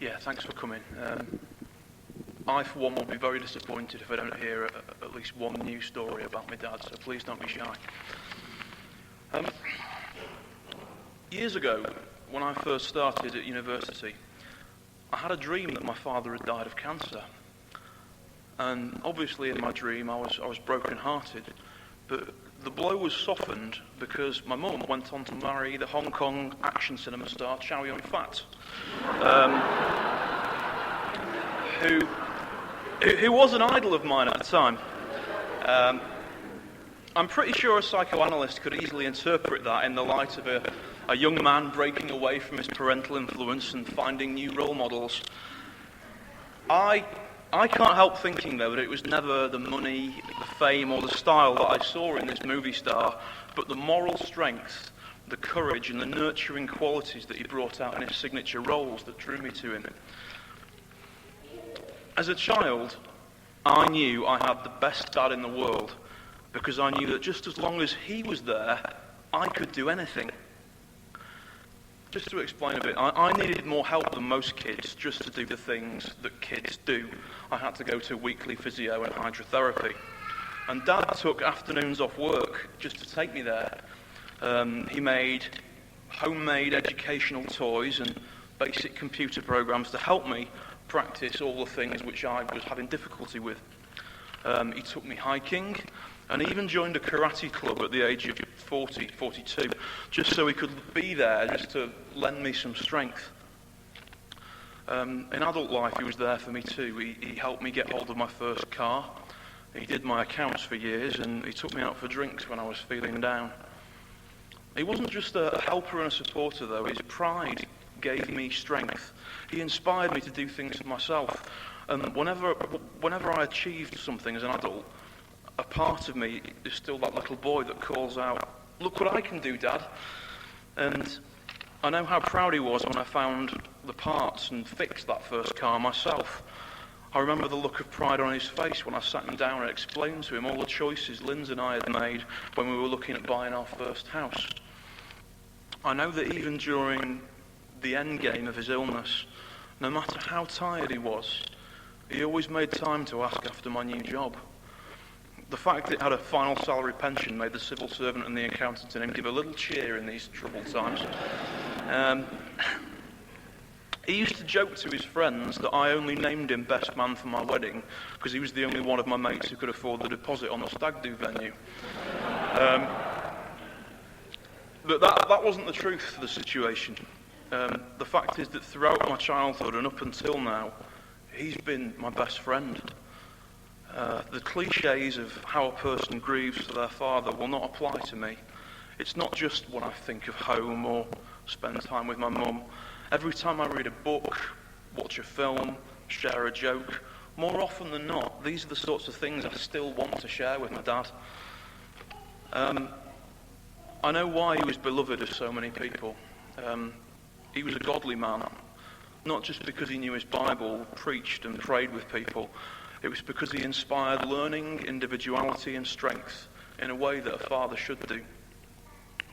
Yeah, thanks for coming. I, for one, will be very disappointed if I don't hear at least one new story about my dad, so please don't be shy. Years ago, when I first started at university, I had a dream that my father had died of cancer. And obviously in my dream I was broken-hearted, but the blow was softened because my mum went on to marry the Hong Kong action cinema star Chow Yun-fat, who was an idol of mine at the time. I'm pretty sure a psychoanalyst could easily interpret that in the light of a young man breaking away from his parental influence and finding new role models. I can't help thinking, though, that it was never the money, the fame, or the style that I saw in this movie star, but the moral strength, the courage, and the nurturing qualities that he brought out in his signature roles that drew me to him. As a child, I knew I had the best dad in the world because I knew that just as long as he was there, I could do anything. Just to explain a bit, I needed more help than most kids just to do the things that kids do. I had to go to weekly physio and hydrotherapy. And Dad took afternoons off work just to take me there. He made homemade educational toys and basic computer programs to help me practice all the things which I was having difficulty with. He took me hiking, and he even joined a karate club at the age of 42, just so he could be there, just to lend me some strength. In adult life, he was there for me too. He helped me get hold of my first car. He did my accounts for years, and he took me out for drinks when I was feeling down. He wasn't just a helper and a supporter, though. His pride gave me strength. He inspired me to do things for myself. And whenever I achieved something as an adult, a part of me is still that little boy that calls out, "Look what I can do, Dad." And I know how proud he was when I found the parts and fixed that first car myself. I remember the look of pride on his face when I sat him down and explained to him all the choices Linz and I had made when we were looking at buying our first house. I know that even during the end game of his illness, no matter how tired he was, he always made time to ask after my new job. The fact that it had a final salary pension made the civil servant and the accountant in him give a little cheer in these troubled times. He used to joke to his friends that I only named him best man for my wedding because he was the only one of my mates who could afford the deposit on the stag do venue. But that wasn't the truth of the situation. The fact is that throughout my childhood and up until now, he's been my best friend. The cliches of how a person grieves for their father will not apply to me. It's not just when I think of home or spend time with my mum. Every time I read a book, watch a film, share a joke, more often than not, these are the sorts of things I still want to share with my dad. I know why he was beloved of so many people. He was a godly man, not just because he knew his Bible, preached and prayed with people. It was because he inspired learning, individuality and strength in a way that a father should do.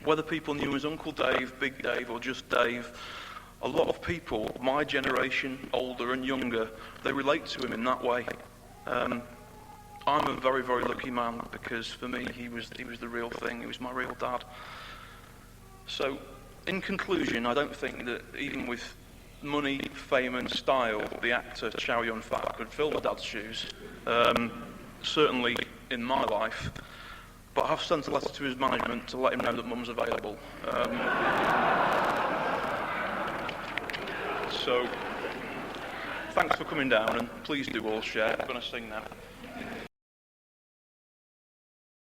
Whether people knew him as Uncle Dave, Big Dave or just Dave, a lot of people, my generation, older and younger, they relate to him in that way. I'm a very, very lucky man because for me he was the real thing. He was my real dad. So, in conclusion, I don't think that even with money, fame and style, the actor Chow Yun-fat could fill my dad's shoes. Certainly in my life. But I have sent a letter to his management to let him know that Mum's available. So, thanks for coming down, and please do all share. I'm going to sing now.